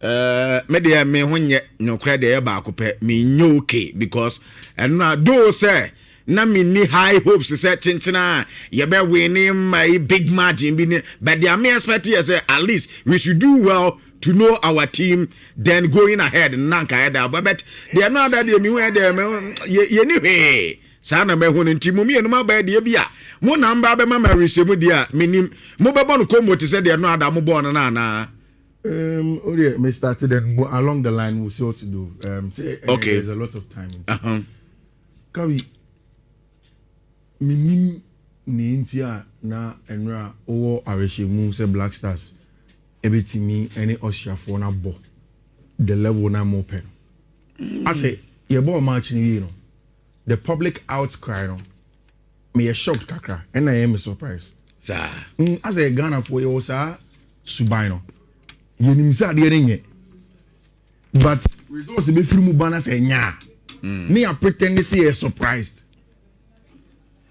Media me hunye no credit ba kope me nyoke because and na do say na me ni high hopes say chinchina ye be winning my big margin be but the me expect here say at least we should do well to know our team then going ahead nanka head but they are not that me where they ye ni he sana me hu ntimu me no ma ba de bia mo namba be mama resemu dia menim mo be bon ko mo te say they are not that mo bon na me started and along the line we'll see what to do. Okay. There's a lot of time. Kawi, ni intia na enra owo areshemu say Black Stars. Ebetimi any Austria for na bo. The level na more pen. I say your ball match ni the public outcry no. Me a shocked kakra and I am surprised. Sir. I say Ghana for you sir subino. But results be free mubana say nya. Me I pretend to say surprised.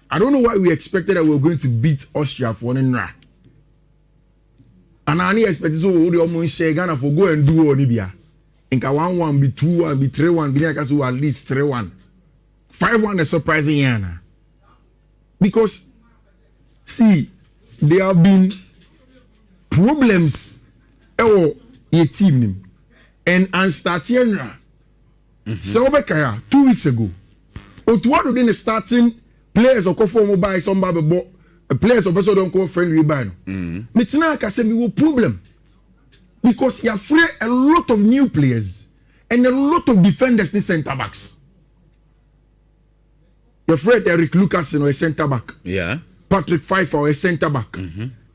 I don't know why we expected that we were going to beat Austria for 1-0. And I expected so the almost say Ghana for go and do Onibia. Inka 1-1 be 2-1 be 3-1 be like so at least 3-1. 5-1 is surprising Yana. Because see there have been problems your team name and start here so Bekaya 2 weeks ago Otuado didn't starting players or conform by somebody but players of also don't call friendly by no Mitina can say me will problem because you afraid a lot of new players and a lot of defenders in center backs. You're afraid Eric Lucas a center back, Patrick Fifer a center back,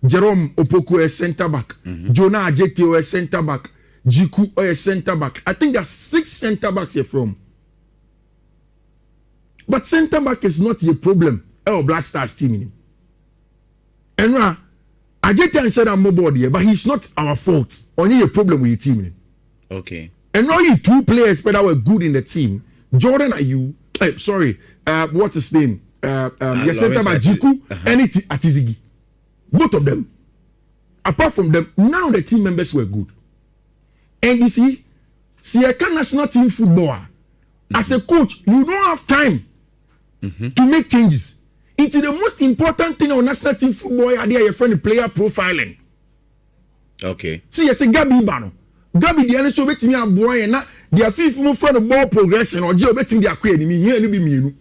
Jerome Opoku a center back, Jonah Ajeti a center back, Jiku a center back. I think there's 6 center backs here from. But center back is not the problem. Black Stars team. And now, Ajeti said I'm mobile here, but he's not our fault. Only a problem with your team. Okay. And only 2 players that were good in the team. Jordan Ayew, what's his name? Your center back Jiku and Atizigi. Both of them. Apart from them, none of the team members were good. And you see a national team footballer, as a coach, you don't have time to make changes. It's the most important thing on national team football. Your friend player profiling. Okay. See, I say Gabi Bano. Gabi the answer betting me a boy and now their Fifi move for the ball progression or Joe betting their queen. Me here be me.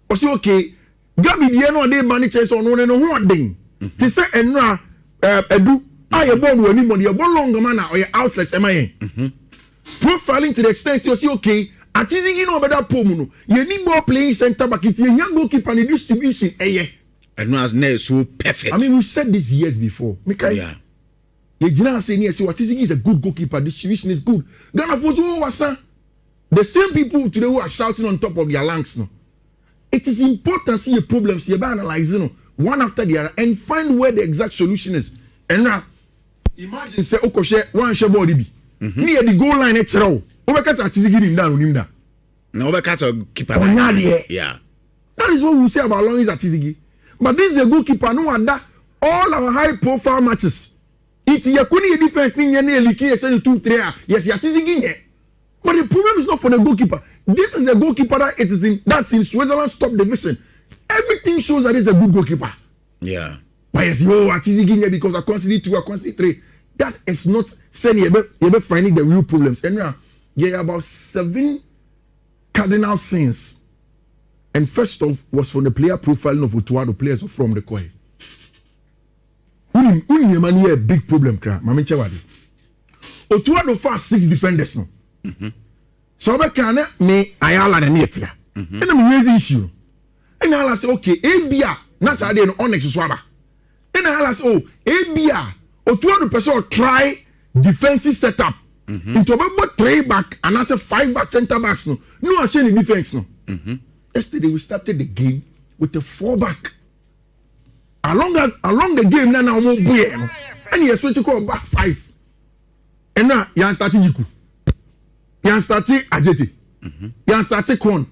Or say okay. Gabi the no dey manage on no one thing. They say enra edu I ball with anybody a ball longer man or your outlet am I profiling to the extent you see okay at easy you know better pomuno you need more playing center back it's a young goalkeeper and the distribution and no as so perfect. I mean we said this years before yeah you didn't say yes what is a good goalkeeper distribution is good Ghana for so the same people today who are shouting on top of their lungs no it is important to see a problem see about analyzing one after the other and find where the exact solution is. And now, imagine say Okoshe one share body be. Near the goal line it's raw. Obekasa atizigi him down on him da. No Obekasa keeper. Yeah. That is what we say about long is atizigi. But this is a goalkeeper no wonder all our high profile matches. It's yakuni defense thing ye na liki send 2-3. Yes, atizigi here. But the problem is not for the goalkeeper. This is a goalkeeper that it is in that's in Switzerland top division. Everything shows that he's a good goalkeeper. Yeah. But yes, atizigi because I constantly 2, I constantly 3. That is not saying you're finding the real problems. And now, yeah, about 7 cardinal sins. And first off was from the player profiling of Otuado players from the Koi. Who a big problem, Mami Chawadi. Otuado fast 6 defenders now. So I can me Ayala the Netia. And I'm raising issue. And I say, okay, ABA, that's how they know Onyx Swaba. And I say, oh, ABA, or 200% try defensive setup. Into about 3 back and that's a 5 back center backs. No, I say any defense. No. Yesterday we started the game with a 4 back. Along the game now we'll be and you switch to call back 5. And now you started Jiku. You started Ajeti. You started Kon.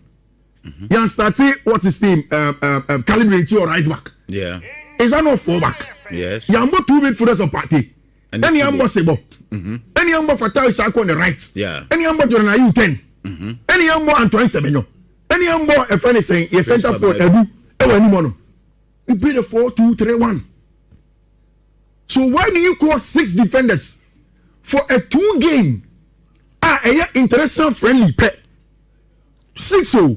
You started what's his name? Calibrate your right back. Yeah. Is that not 4 back? Yes. You have 2 midfielders of party. Any ambo Sebo. Any ambo Fatal Shako on the right. Yeah. Any ambo Jordan Ayu 10. Any ambo Antoine Semenyo. Any ambo a friend is saying, yes, center for Ebu. We play the 4-2-3-1. So why do you call 6 defenders for a 2 game? A international friendly pet. 6 so.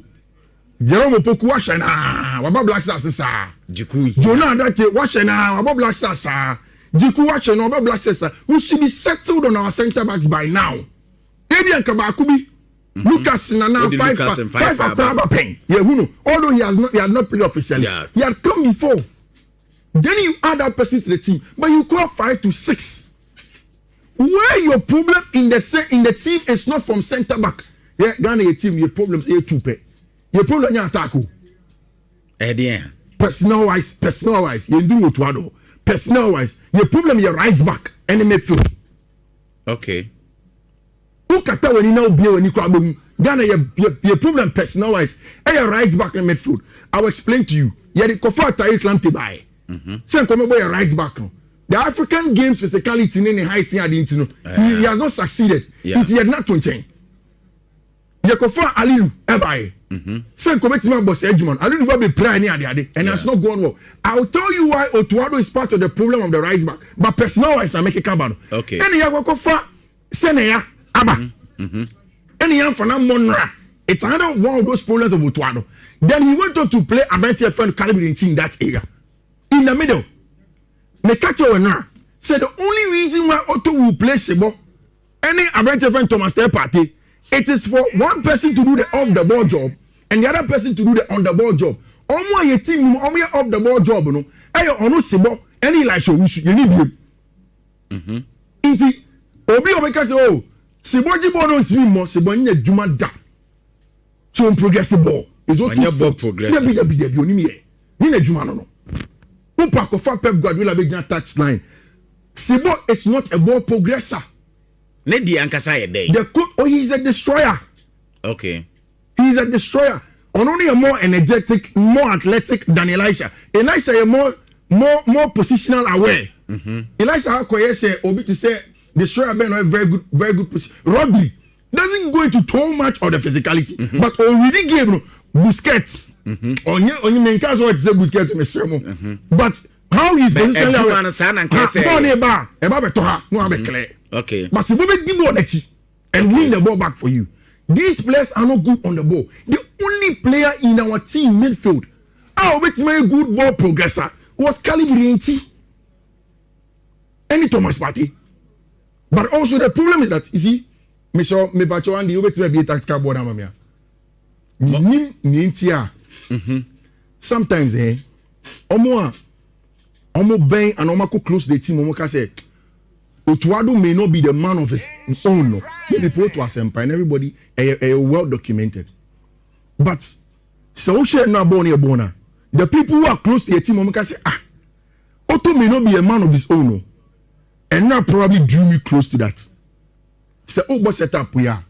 Jerome Opoku washana. Waba Black Stars sa. Jiku. Jonah Adache washana. Waba Black Stars sa. Jiku washana. Waba Black Stars sa. We should be settled on our centre backs by now. Adrian Kabakubi. Lucas Nana 5 Akraba Pen. Yeah, who know? Although he had not played officially. Yeah. He had come before. Then you add that person to the team, but you call 5 to 6. Where your problem in the team is not from centre back. Yeah, Ghana your team, your problems are 2 pay. Your problem is attack. Personal wise, you do what you do. Personal wise, your problem is your right back and midfield. Okay. Who kata when you now be when you come Ghana your problem personal wise and your right back and midfield. I will explain to you. You the Kofa Tariq Lamptey by. Say come about your right back now. The African Games physicality in the heights he has not succeeded. Yeah. He had not to change. You Kofa Alilu by. Say come to my boss Edgemon. Alilu will be playing and that's not going well. I will tell you why Otuado is part of the problem of the right back. But personal wise, I make a cabano. Okay. And you Kofa Senea Abba. Any young for Monra. It's another one of those problems of Otuado. Then he went on to play Abenti friend caliber in that area. In the middle. Mekacho Wenra said the only reason why Otto will play Sebo, any Abenti friend Thomas Day party, it is for one person to do the off the ball job and the other person to do the on the ball job. Omo ye team omo off the ball job no. Ayo ono Sebo any like show you need him. Inti obi obeka say oh Seboji ball no team mo Sebo nye djuma da. So progressive ball. Is what you ball progressive. Debi oni me. Ni na djuma no. Upa kofa Pep Guardiola be gina touchline. Sebo is not a ball progressor. Ne di ankasa ye dey. He's a destroyer. Okay. He's a destroyer. Only a more energetic, more athletic than Elisha. Elisha is more positional aware. Elisha Akoye say obi to say destroyer ben a very good position. Rodri doesn't go into too much of the physicality, but already gave Busquets. Onye main case what say Busquets me sermo. But how he's positionally aware. Okay. But Sebo be di ball and win the ball back for you. These players are not good on the ball. The only player in our team midfield, very good ball progressor, was Calibri and Thomas Partey. But also the problem is that you see, me bacho and you be a tactical board amamia. Sometimes omo bang and omo close the team omo ka say Otuado may not be the man of his own. No. Before to Asempa and everybody well documented. But so share na bona. The people who are close to the team can say, Otto may not be a man of his own. No. And now probably drew me close to that. Say, but set up we are.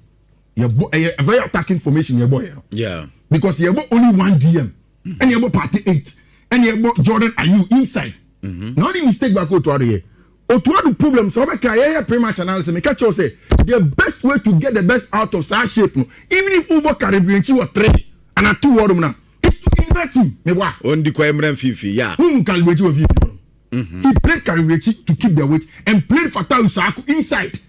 A very attacking formation, your boy. Yeah. Because you have only one DM. And you have party 8. And you have Jordan Ayew inside. Not a mistake back to here. Otuado problem so make a pre-match analysis me catch you say the best way to get the best out of such shape no, even if Ubo Caribbean was 3 and a 2 word na is to invert him me wa on the Kwemren Fifi yeah Caribbean with Fifi he played Caribbean to keep the weight and played Fatal Usaku inside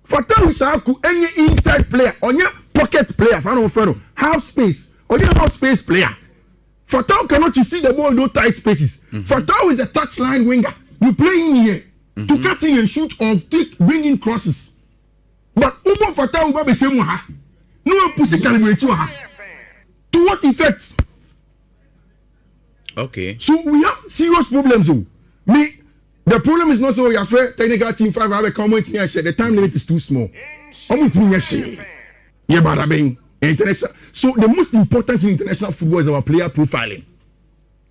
Fatal Usaku any inside player on your pocket players I don't know half space or your half space player Fatal cannot you see the ball no tight spaces Fatal is a touchline winger. You play in here to cut in and shoot or bring in crosses. But Ubo Fatah Uba be same ha. No one pussy calibrate you ha. To what effect? Okay. So we have serious problems. The problem is not so we are fair technical team 5 have a comment here. The time limit is too small. Yeah, but I mean international. So the most important in international football is our player profiling.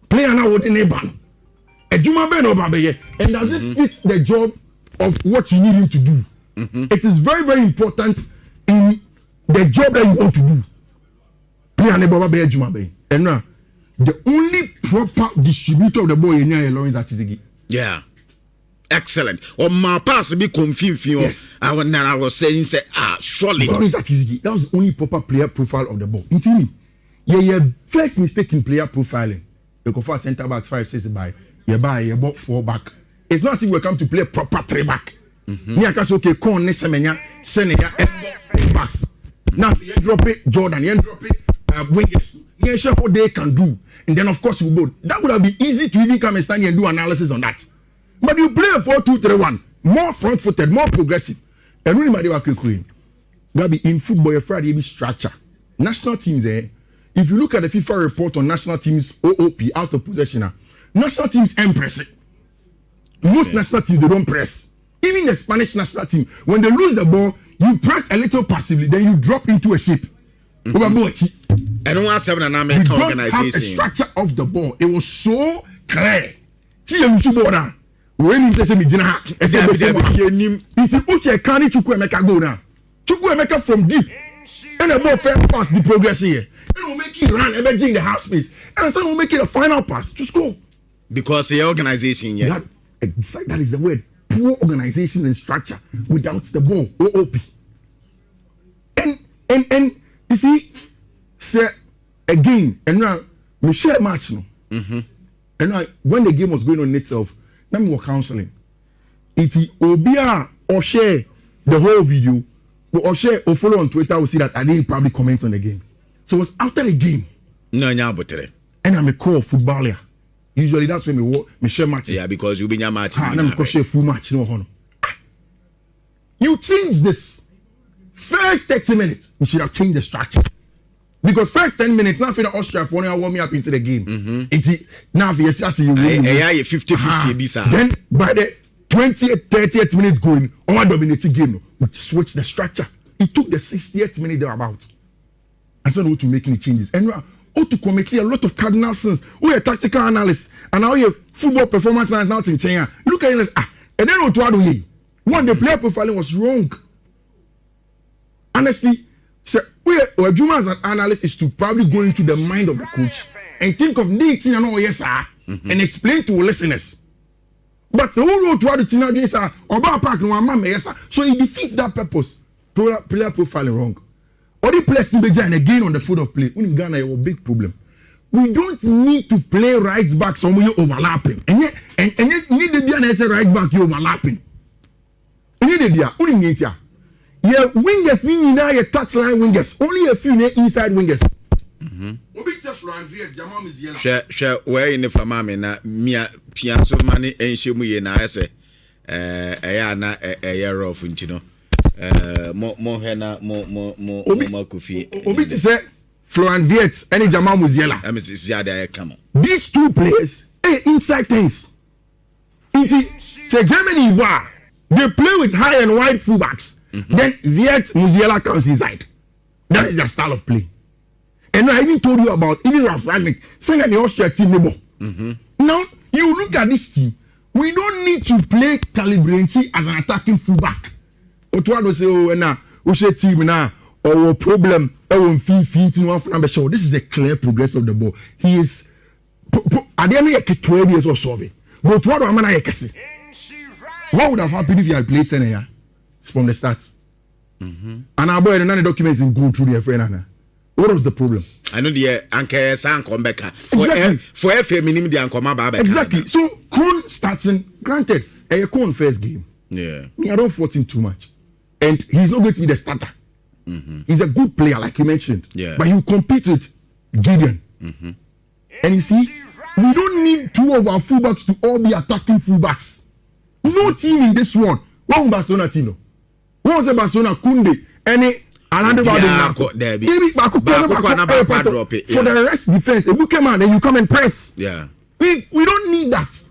Player now would enable. And does it fit the job of what you need him to do? It is very, very important in the job that you want to do. And now, the only proper distributor of the ball in here is Atizigi. Yeah. Excellent. Or my pass be confused. Yes. I was saying, say, solid. That was the only proper player profile of the ball. Yeah, first mistake in player profiling. You go for centre back 5-6 by. You bought 4 back. It's not as if we come to play proper 3 back. Me I can say okay, Con Nesemenya, Senenya, and 4 backs. Now you drop it, Jordan, you drop it, wingers. You show what they can do, and then of course you go. That would have been easy to even come and stand here and do analysis on that. But you play a 4-2-3-1, more front-footed, more progressive. And really, my queen, Gabi, in football, your Friday be structure. National teams, if you look at the FIFA report on national teams, OOP, out of possession, national teams press it. Most national teams, they don't press. Even the Spanish national team, when they lose the ball, you press a little passively, then you drop into a shape. I don't want to have an American organization. Have a structure of the ball. It was so clear. See you see when you say me jina it's uche carry Chukwuemeka go now. Chukwuemeka from deep and the ball fell fast the progress here. And will make it run emerging the half space. And so will make it a final pass to score. Because the organization, yeah. That is the word. Poor organization and structure without the ball. OOP. And you see, say again, and now we share match no. And now when the game was going on itself, now we were counseling. It's Obia or share the whole video, or share or follow on Twitter will see that I didn't probably comment on the game. So it was after the game. No, and I'm a core footballer. Usually that's when me share matches. Yeah, because you been your match. And I'm share full match. No, you change this. First 30 minutes, we should have changed the structure. Because first 10 minutes, now for the Austria for warm me up into the game. It's now for you 50-50. Then by the 20th, 30th minutes going, on dominating game, we switch the structure. It took the 60th minute thereabout. And so we to make any changes. And we to commit a lot of cardinal sins. We are tactical analysts. And now you football performance and now in China. Look at it. And then what do you do? One, the player profiling was wrong. Honestly, so our job as an analyst is to probably go into the mind of the coach and think of needs and all yes sir, and explain to listeners. But the whole road to the yes sir, about park no mama yes sir. So it defeats that purpose. Player profiling wrong. Or the players in Beja and again on the foot of play. In Ghana, a big problem. We don't need to play right back somewhere overlapping. And yet need to be an right back you overlapping. And yet they are. Yeah, wingers need now your touchline wingers. Only a few inside wingers. Share where in the family na mia pianso money and shemu na ese na a year of intino mo hena mo kufi obi ti say Florian Wirtz and Jamal Musiala. These two players inside things. Say Germany they play with high and wide fullbacks. Then Wirtz Musiala comes inside. That is their style of play. And I even told you about even Ralf Rangnick saying that the Austria team Now you look at this team. We don't need to play Calibrenci as an attacking fullback. Otuado say we should team now or problem. This is a clear progress of the ball. He is at the end of 12 years or so. But what am I saying? What would have happened if you had played Senaya from the start? And our boy and documents in go through their friend. What was the problem? I know the anchor san come back for FM minimum the anchor back. Exactly. So Con starting, granted, a Con first game. Yeah. Me, I don't fault him too much. And he's not going to be the starter. He's a good player, like you mentioned. Yeah. But he'll compete with Gideon. And you see, we don't need two of our fullbacks to all be attacking fullbacks. No team in this world. One Barcelona team. One was a Barcelona Kunde. Any another for the rest defense. If you come out and you come and press. Yeah. We don't need that.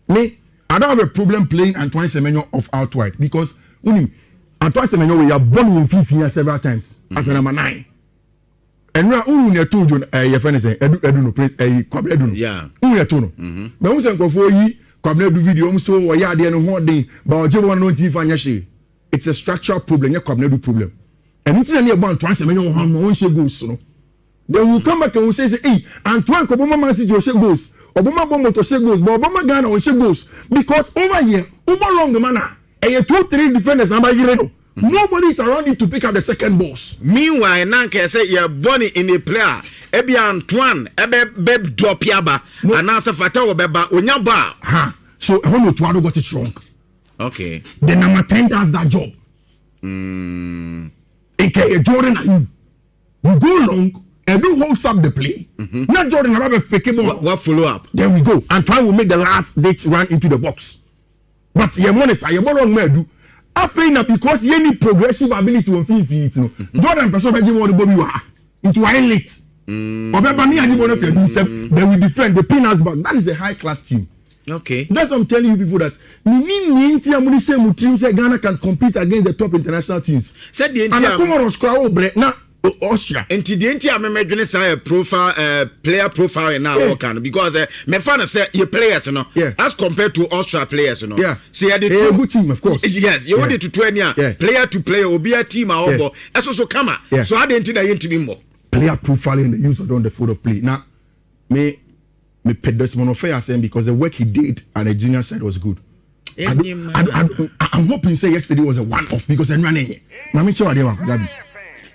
Me, I don't have a problem playing Antoine Semenyo off out wide because Antoine Semenyo we are born with Fifi several times as a number 9. And now you told your friend say Edu no place Edu. Yeah. You told no. But we say go for yi Kwabena do video so we are there no holding but oje one no TV fanya she. It's a structural problem, your Kwabena do problem. And it's only about Antoine Semenyo one share goals no. Then we come back and we say hey Antoine Kwabena man see your share goals. Obama Bomo to say goals, but Obama Ghana will say goals. Because over here, over long the manner, and you 2-3 defenders, nobody is around you to pick up the second balls. Meanwhile, Nanka say you're born in a player. Ebi Antoine, ebe drop yaba, and answer Fatawa beba, unyaba. Ha. So I want to got it wrong. Okay. The number 10 does that job. Okay, Jordan, you go long and do holds up the play. Not Jordan, I have a fake ball. What follow up? There we go. Antoine will make the last ditch run into the box. But your money, your ball on me do. I feel that because you need progressive ability on Fifi, Jordan person be want to go into one late. They will defend the pinners back. That is a high class team. Okay. That's what I'm telling you people that Ghana can compete against the top international teams. Said the Austria. And the entire member say profile player profile in our can because my father said your players, you know, as compared to Austria players, you know. Yeah. See, a good team, of course. Yes, you want it to 20 player to player will be a team or that's also come. So I didn't think I ain't to more. Player profiling the use of on the field of play. Now, me Pedesmon Fair saying because the work he did at the junior side was good. I'm hoping say yesterday was a one-off because I'm running.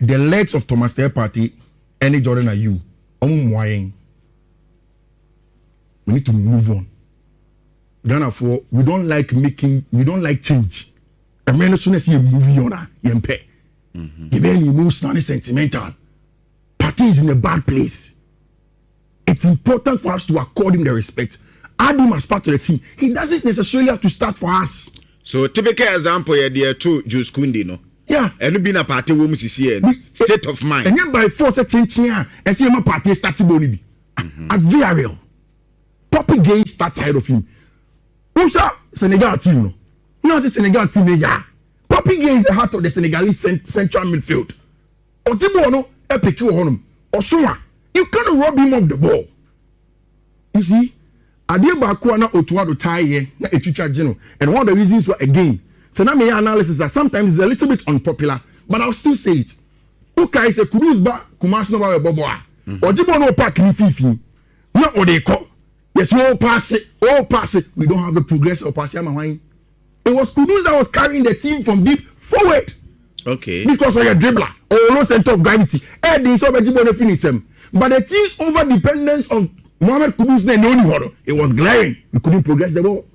The legs of Thomas Day Party, any Jordan are you. We need to move on. Ghana for we don't like change. And when as soon as you move on, you pay. Even emotional and sentimental. Party is in a bad place. It's important for us to accord him the respect. Add him as part of the team. He doesn't necessarily have to start for us. So typical example here, there too, Jules Kundi, no? Yeah. And being a party woman state of mind. And then by force a change here, and see my party starting boni. At VRL. Poppy Gay starts ahead of him. Who's that Senegal team? No, you know the Senegal team. Yeah. Poppy Gay is the heart of the Senegalese central midfield. Otibono, epic you on Osuma. You can't rob him of the ball. You see, Adiba Kwana Otuado tie na echicha geno. And one of the reasons why again, so now my analysis that sometimes it's a little bit unpopular, but I'll still say it. Okay, it's a cruise back, Kumas no Boboa. Ojibo no pack ni Fifi. Not what they call. Yes, all pass it. We don't have the progress of Pasiama Wine. It was Kudus that was carrying the team from deep forward. Okay. Because of your dribbler or no center of gravity. They saw Ojibo no finish them. But the team's over dependence on Mohamed Kudus it was glaring. We couldn't progress the ball.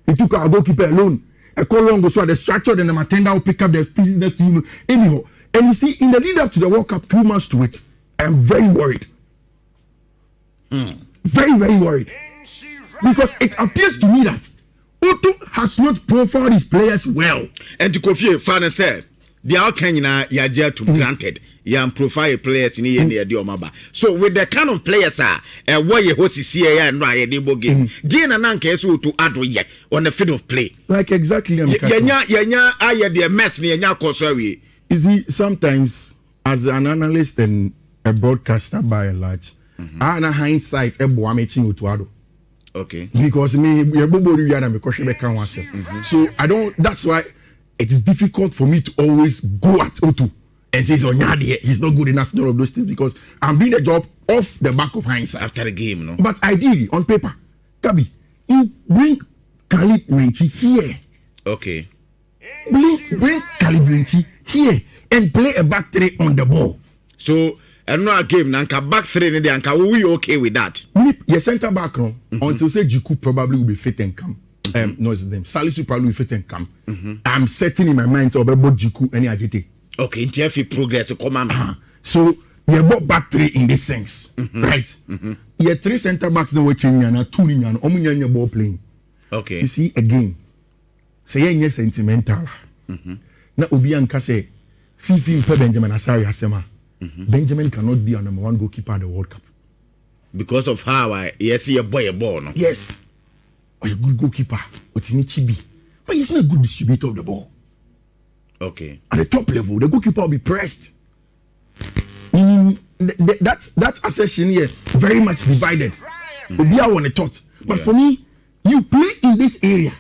We took our goalkeeper alone. A call long so the structure, then the Matenda will pick up the pieces next to you. Anyhow, and you see, in the lead up to the World Cup, 2 months to it, I'm very worried. Very, very worried. Because it appears to me that Otto has not profiled his players well. And to Kofi, Fana said, the Alkanyina Yaja to granted, Yan profile players in the Diomaba. So, with the kind of players are, why you host CA and Raya Debo game, Diana Nanka to add yet on the field of play. Like exactly, Yanya, I the mess near Yakosari. You see, sometimes as an analyst and a broadcaster by and large, I have hindsight, a boameching Utuado. Okay. Because me, we are so I don't, that's why it is difficult for me to always go at Otu and say, oh, he's not good enough, none of those things, because I'm doing the job off the back of hindsight. After the game, no? But ideally, on paper, Gabi, you bring Khalid Renchi here. Okay. Bring Khalid Renchi here and play a back three on the ball. So, and no game, Nanka back three, and Nanka, will we okay with that? Your center back, no? Until say Jiku probably will be fit and come. No, it's them. Salisu probably will fit and come. I'm setting in my mind so about Jiku any AJT. Okay, in TFE progress, come so you bought back three in this sense, right? You 3 center backs no watching and 2 in and omunya ball playing. Okay. You see again. Say yes sentimental. Na Obi Anka say Fifi Benjamin Asari Hasema. Benjamin cannot be a number 1 goalkeeper at the World Cup. Because of how I see a boy a ball, no? Yes. Or a good goalkeeper, but in Chibi. But he's not a good distributor of the ball. Okay. At the top level, the goalkeeper will be pressed. That assertion here very much divided. Obi I want a thought. But for me, you play in this area.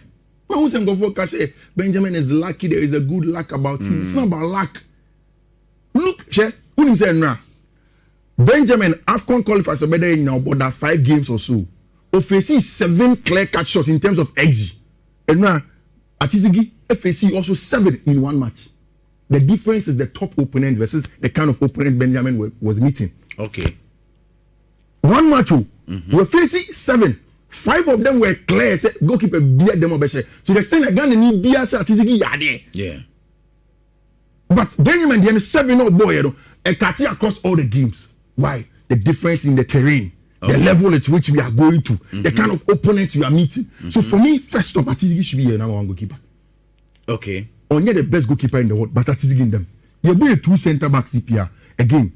Say Benjamin is lucky, there is a good luck about him. It's not about luck. Look, Benjamin AFCON qualifiers are better in now, but that 5 games or so. Ofesi 7 clear-cut shots in terms of XG. And now, Atizigi, FAC also 7 in one match. The difference is the top opponent versus the kind of opponent Benjamin was meeting. Okay. One match, we facing 7. 5 of them were clear. Say, goalkeeper beat them up. To the extent that Ghana need be as Atizigi yade. Yeah. But Benjamin, the 7-0 boy, you know, a cut across all the games. Why? The difference in the terrain. The level at which we are going to, the kind of opponents we are meeting. So for me, first up, Atizigi should be a number 1 goalkeeper. Okay. Only the best goalkeeper in the world, but Atizigi in them. You're going 2 centre backs CPR. Again,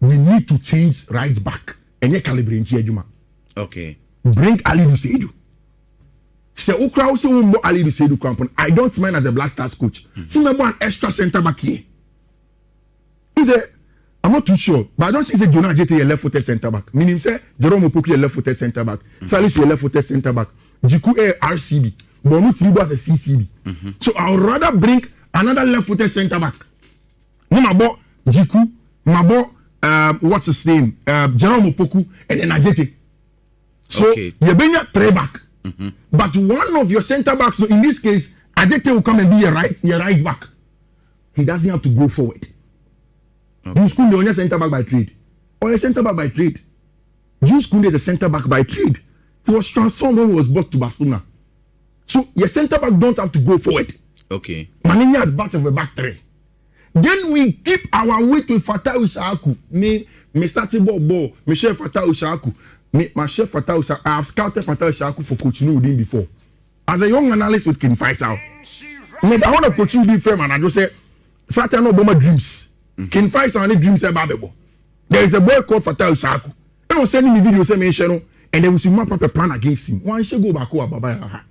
we need to change right back. And you calibrate in Chiejuma. Okay. Bring Ali Duseidu. Say Okra also won't Ali Duseidu crampon. I don't mind as a Black Stars coach. See me one extra centre back here. He said, I'm not too sure, but I don't think say Jonah Jete a left-footed centre back. Meaning say Jerome Opoku a left-footed centre back. Salisu a left-footed centre back. Jiku a RCB. Bonu Tribu as a CCB. So I would rather bring another left-footed centre back. No mabo Jiku, mabo what's his name? Jerome Opoku and then Ajete. So you bring your 3 back. But one of your centre backs, so in this case, Ajete will come and be your right back. He doesn't have to go forward. Jules Kounde is a centre back by trade. Or a centre back by trade. Jules Kounde is a centre back by trade. He was transformed when he was brought to Barcelona. So your centre back don't have to go forward. Okay. Maninya has part of a back 3. Then we keep our weight with Fatah Ushaku. Me starting ball. Me share Fatah Ushaku. My chef Fatah Ushaku. I have scouted Fatah Ushaku for coaching Udin before. As a young analyst with King Faisal. I want to coach Udin firm and I just say, Saturn Obama dreams. King Faisal only dreams about the ball. There is a boy called Fatah Ushaku. They will send me video, say me channel, and they will see my proper plan against him. One should go back over.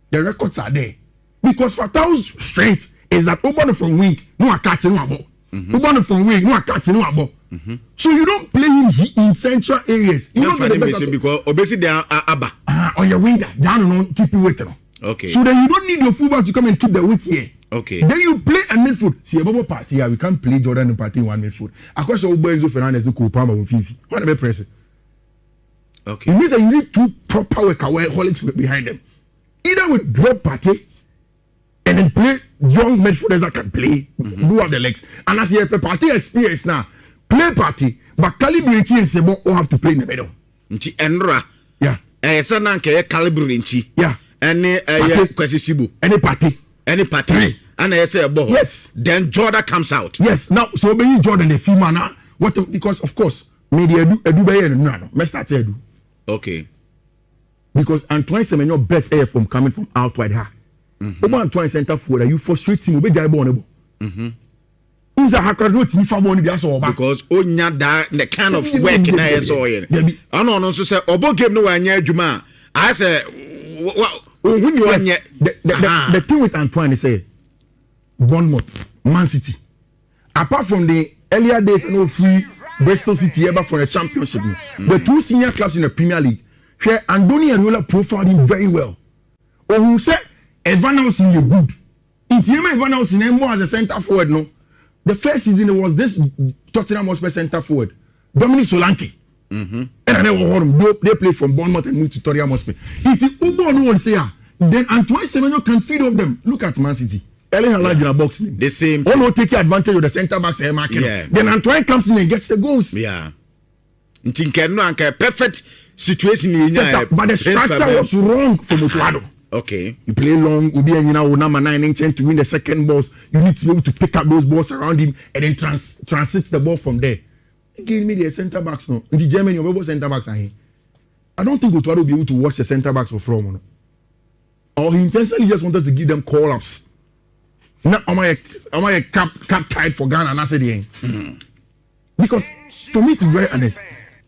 The records are there. Because Fatah's strength is that open from wing, no a catch no ball. Open from wing, no a catch no ball. So you don't play him in central areas. You don't play him because obviously they are Abba. On your winger, Jan no keep you waiting. Okay. So then you don't need your fullback to come and keep the weight here. Okay. Then you play a midfield. See a bubble party here. We can't play Jordan and party in one midfield. Across the Enzo Fernandez, no Kupama and Fifi. What am I pressing? Okay. It means that you need 2 proper workaholics behind them. Either we drop party and then play young midfielders that can play, do have the legs. And as you have a party experience now, play party, but calibrate and Sebo all have to play in the middle. Nchi Enra. Yeah. Sana nke calibrate nchi. Yeah. Any kwesi sibu. Any party. And I say a ball. Yes. Then Jordan comes out. Yes. Now, so when Jordan the female now, because of course, media do no. Let's start to do. Okay. Because Antoine Semenyo best air from coming from out wide her. Antoine center forward, you frustrate him. Obey Jaibon. Unza hakar no ti fa boni bia so oba. Because onya that the kind of work na I saw here. I no so say obo game no anya adwuma. I say the thing with Antoine is say Bournemouth, Man City. Apart from the earlier days, free Bristol City ever for a championship. The 2 senior clubs in the Premier League, where Andoni Areola profiled him very well. Or who said Evan Nelson you good. If you Evan Nelson more as a centre forward, no. The first season it was this Tottenham Hotspur centre forward, Dominic Solanke. And they played from Bournemouth and moved to Tottenham Hotspur. It's Ubo no one say then Antoine Semenyo can feed off them. Look at Man City. Ellen Haaland in a box. The same. All will take advantage of the centre backs and marking. Yeah. Then Antoine comes in and gets the goals. Yeah. Perfect situation in but the structure was wrong for Mutuado. Okay. You play long, Ubi and number 9 and 10 to win the second balls. You need to be able to pick up those balls around him and then transit the ball from there. He gave me the centre backs now. In the Germany, your centre backs are here. I don't think Mutuado will be able to watch the centre backs for from. Or he intentionally just wanted to give them call ups. Now, am I a cap tied for Ghana? And I said, yeah. Because for me to be very honest,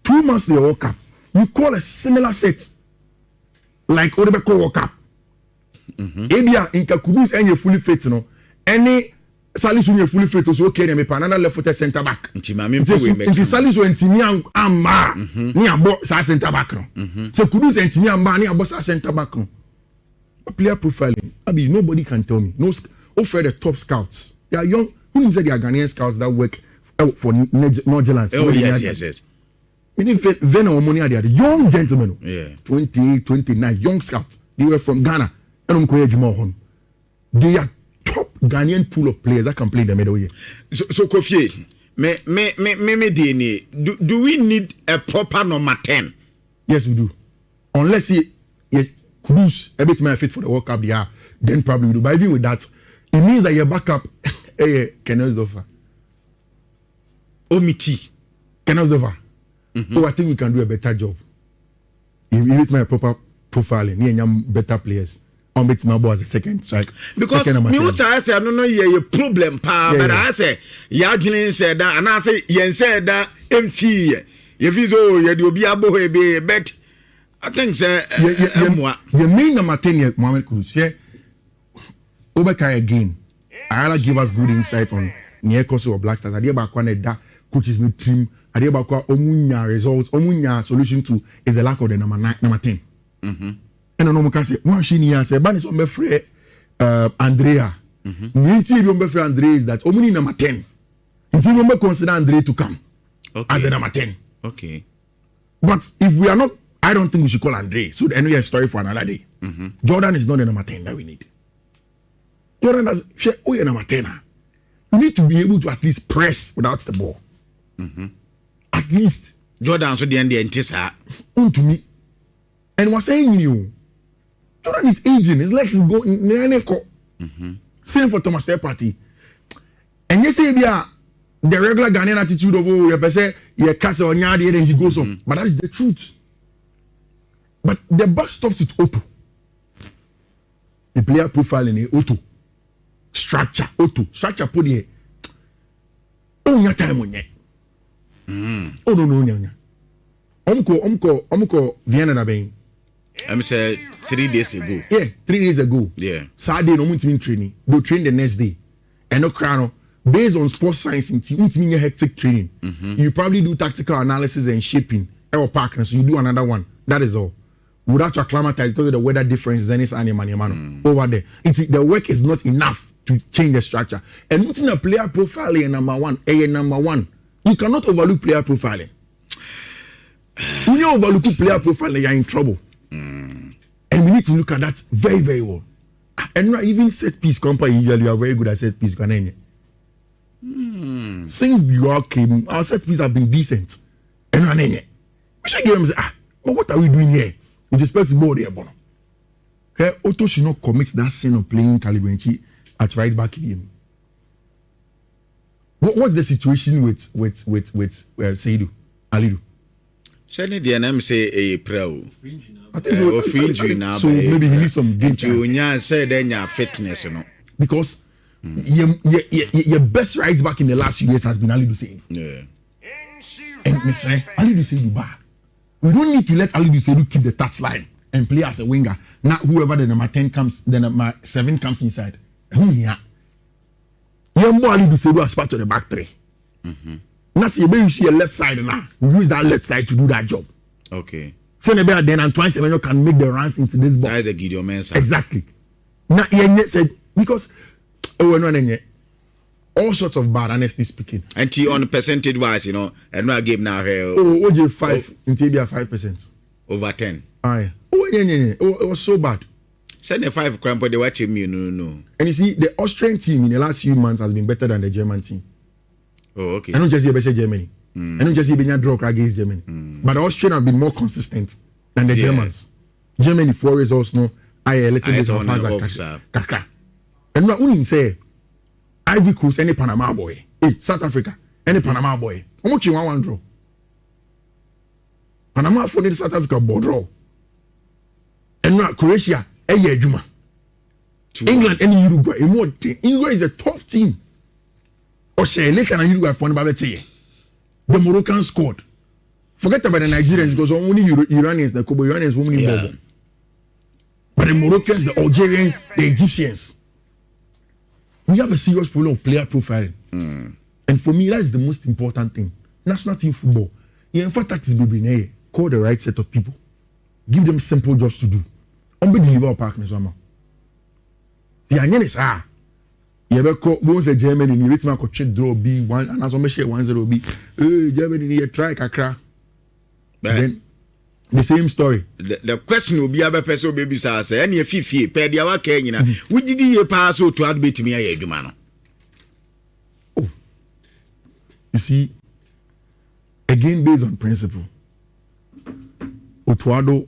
2 months to the World Cup, you call a similar set like Odebeko World Cup. Ebia in Kudus and you fully fit, you know. Any Salisu you fully fit, so okay, me another left-footed centre back. If Salisu and Tinian Amba, near box centre back. So Kudus and Tinian Amba near box centre back. Player profiling. Nobody can tell me. No. Offer the top scouts. They are young. Who said they are Ghanaian scouts that work for Nigerians? Oh, yes. We need Vena or money are young gentlemen. Yeah. 28, 29, young scouts. They were from Ghana. And I'm going to they are top Ghanaian pool of players that can play the middle here. So Kofi, do we need a proper number 10? Yes, we do. Unless he Kudus a bit more fit for the World Cup, yeah, then probably we do. But even with that, it means that your backup, Kenosdorfer. Omiti. Kenosdorfer. Oh, I think we can do a better job. If you make my proper profiling, me and better players. I'll make my boy as a second strike. Because me what I say, I don't know your problem, pa. But I say, Yajin said that, and I say, Yen said that, MP. If he's all, you'll be able to be bet. I think, sir, you mean number 10 year, Mohamed Kudus, yeah? Obeka again. I give us good insight on near Koso or Black Stars. I dear back one that coaches new team. I dear back Omunya results, Omunya solution to is the lack of the number 10. And I know say one she near say ban is on free Andrea. Ninti be on free Andrea is that only number 10. Until we consider Andrea to come as a number 10. Okay. But if we are not, I don't think we should call Andrea. So anyway, a story for another day. Jordan is not the number 10 that we need. Jordan has you're number 10. You need to be able to at least press without the ball. At least Jordan so the end the entisa. To me. And we're saying you. Jordan is aging. His legs is going. Same for Thomas Partey. And you say the regular Ghanaian attitude of you say you cast on yard and he goes off. But that is the truth. But the back stops with auto. The player profile in auto. Structure auto. Structure put here. Oh, your time on yet. Oh no. Omko Vienna na ben. I'm say 3 days ago. Yeah, 3 days ago. Yeah. Saturday no team training. They train the next day. And no crown based on sports science in team hectic training. You probably do tactical analysis and shaping. Or partner, so you do another one. That is all. Without to acclimatize because of the weather differences and it's animal over there. The work is not enough to change the structure. And looking at player profiling number one. You cannot overlook player profiling. When you overlook player profiling, you're in trouble. And we need to look at that very, very well. And even set piece company, usually you are very good at set piece. Since you all came, our set piece have been decent. And we should give them say, but what are we doing here? With respect to ball there, Bono. Okay, Otto should not commit that sin of playing Calibenchi at right back game. What's the situation with Seidu Alidu? Certainly, the name say a pro. I think so maybe he needs some game time. Say then your fitness, you know. Because your best right back in the last few years has been Alidu Seidu. Yeah. And Mr. Alidu Seidu bad. We don't need to let Alidu Seidu keep the touchline and play as a winger. Not whoever the number 10 comes, the number 7 comes inside. Who here? Young boy Alidu Seidu as part of the back three. Now see, you see a left side now. We use that left side to do that job. Okay. So maybe then Antoine Semenyo can make the runs into this box. That is the Gideon Mensah. Exactly. Now he said because all sorts of bad, honestly speaking. And he on percentage wise, you know, and no game now. OJ 5 in Tibia 5%. Over 10. Aye. It was so bad. 75 cramp, they watch him, no. And you see, the Austrian team in the last few months has been better than the German team. Oh, okay. I don't just see better Germany. I don't just see Benya draw against Germany. But the Austrians have been more consistent than the Germans. Germany 4 results no. I a little bit of Kaka. And what we say, Ivory Coast any Panama boy. South Africa any Panama boy. How much you want one draw? Panama for the South Africa board draw. And now Croatia Juma. England and Uruguay. Uruguay is a tough team. Or say later and Uruguay for the Moroccan scored. Forget about the Nigerians because only Iranians, the Kobo Iranians won't ball. But the Moroccans, the Algerians, the Egyptians. We have a serious problem of player profiling. And for me, that is the most important thing. National team football. In fact, that is baby. Call the right set of people. Give them simple jobs to do. Only deliver our partners. The onion is you ever call once a Germany in the draw B1 and as I share 1-0 B. Germany need a try kakra. Then the same story. The question will be about person baby says, any Fifi, pay the our Kenya. We did ye pass to admit me a man. Oh, you see, again, based on principle, Otuado,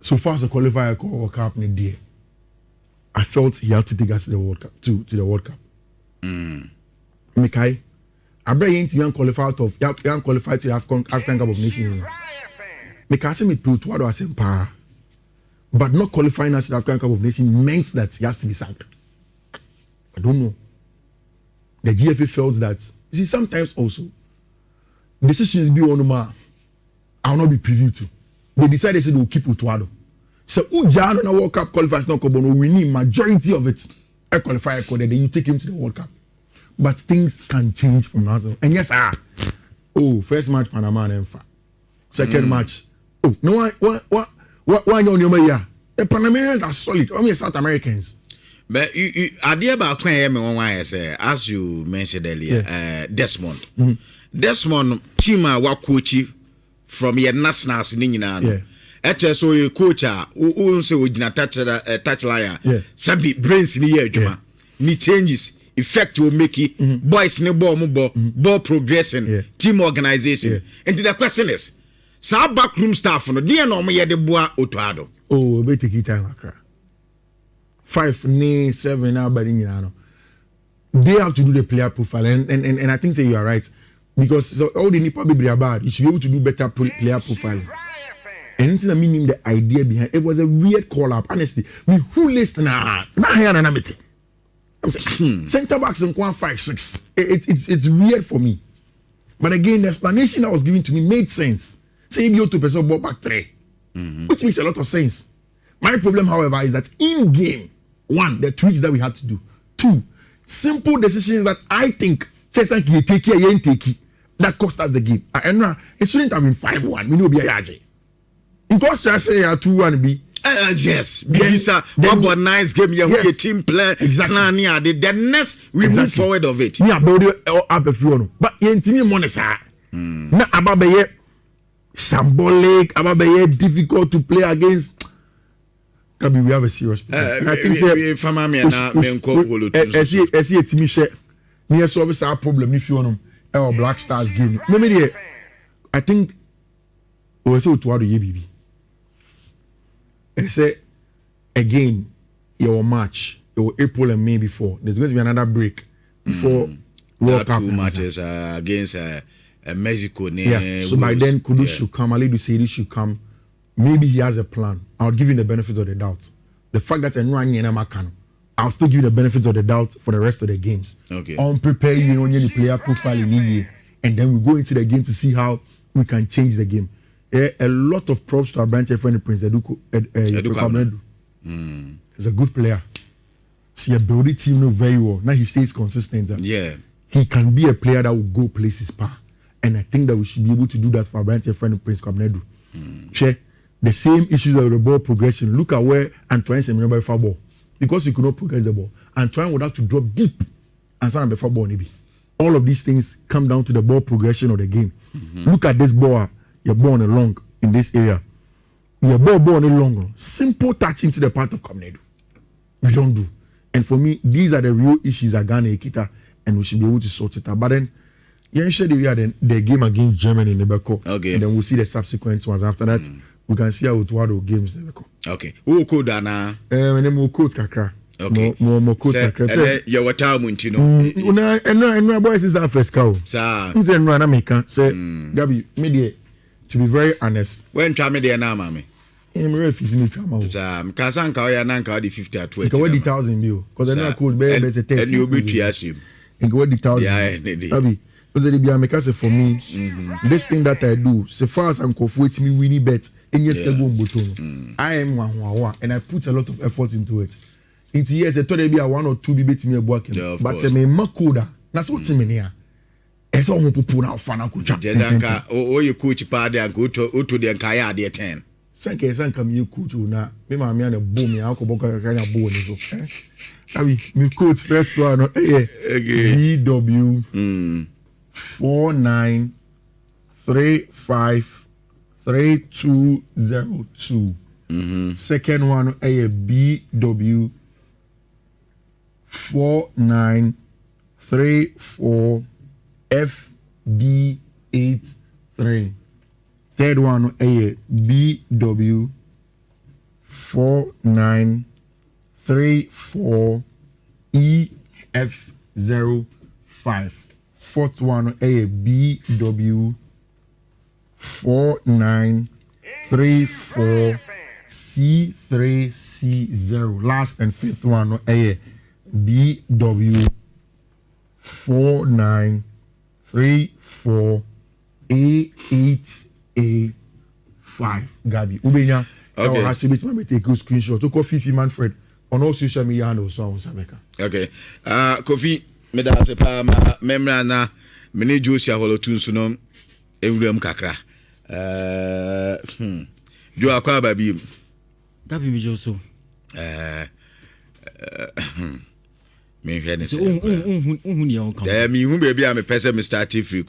so far as a qualifier call World Cup in the I felt he had to take us to the World Cup, to the World Cup. Mikai, I bring young qualified to the African Cup of Nations. Because me to Otuado as power, but not qualifying us to the African Cup of Nations meant that he has to be sacked. I don't know. The GFA felt that. You see, sometimes also decisions be on ma, I will not be privy to. They decided they will keep Otuado. So Ujano na World Cup qualifiers no kobono we need majority of it. A qualifier code then you take him to the World Cup. But things can change from now on. And yes, first match Panama and Enfa. Second match. Oh, no what you on here? The Panamanians are solid. Only South Americans. But you idea about when say as you mentioned earlier, Desmond. Desmond team wa coach from your nationals in England. So your coach who say we touch line. Sabi brains ni adwuma. Ni changes effect will make it boys ne ball progression, team organization. And the question is, sa backroom staff no dey no me de boa Otuado. Oh, be take time akra. 5 ni 7 na bari nyina no. They have to do the player profile and I think that you are right because so all the nipa be bad. You should be able to do better player profile. And it's the meaning the idea behind it was a weird call up. Honestly, me who listen na here na meeting. I'm saying center backs in 1-5-6. It's weird for me. But again, the explanation that was given to me made sense. Say you to person ball back 3. Which makes a lot of sense. My problem, however, is that in game, 1, the tweaks that we had to do. 2, simple decisions that I think that cost us the game. And it shouldn't have been 5-1. We know be a yaje. In Austria say 2-1 be. Yes, because what was nice game your team play exactly. The next we move forward of it. Yeah, but up a few. But in team money sir. Na ababe symbolic, ababe difficult to play against. Kabi we have a serious problem. I think say fama me na me nko polo tun. Esi etimi hwe. Me solve our problem if you want our Black Stars game. Me I think we say to ye bibi. I say again, your match, your April and May before. There's going to be another break before World Cup. 2 matches against Mexico. So by then, Kudus should come. Alidu Seri should come. Maybe he has a plan. I'll give you the benefit of the doubt. The fact that I'll still give you the benefit of the doubt for the rest of the games. Okay. I'll prepare you on the player profile in year, and then we go into the game to see how we can change the game. A lot of props to our branch friend Prince Eduko. He's a good player. See, a building team very well. Now he stays consistent. He can be a player that will go places par. And I think that we should be able to do that for our branch friend Prince Kabnedu. Check the same issues of the ball progression. Look at where Antoine Semenyo for ball. Because we could not progress the ball. Antoine would have to drop deep and sign before ball maybe. All of these things come down to the ball progression of the game. Look at this ball. You're born along in this area. You're born along. Simple touch into the part of Kamnedu. We don't do. And for me, these are the real issues at Ghana Ekita, and we should be able to sort it out. But then, we had the game against Germany in Nebeko. Okay. And then we'll see the subsequent ones. After that, we can see how Otuado games Nebeko. Okay. Who could Dana? And then we'll quote Kakra. Okay. More quote Kakra. You were telling me, and my boys is our first cow. Sir. Then run American. Say, Gabi, media. To be very honest, when try me there now, mammy. I'm refusing to come out. Kasanka or Nanka the 50 at 20. Go 1,000 bill because I could bear better 10. And you'll be Tiashim. And go 1,000. Yeah, Gabi. Because they be a make for me. This thing that I do, so far as I'm with me, winning bet. And yes, I am one, and I put a lot of effort into it. It's yes, I thought there be a 1 or 2 be me working, but I mean, Makoda. That's what's in here. Esa ho popo na ofana ko twa jezanka o ye coach pa de anka oto de anka ya de 10 sanka me coach na me ma me na bo me akobo ka na bo ni so abi me coach first one no BW 4935 3202. Second one BW 4934 FD83. Third one BW 4934 EF05. Fourth one BW 4934 C3C0. Last and fifth one BW 4934 A8A5. Gabi Ubenya. Okay. I see me take a screenshot to Fifi Manfred on all social media handles. So okay. Kofi me da se pa memra na me ne Josia holotun sunom ewuram kakra. Jo akwa babi. Gabi mi Joso. Me hwe ne se. Unhu ne on come. Me hu baby am pese me start free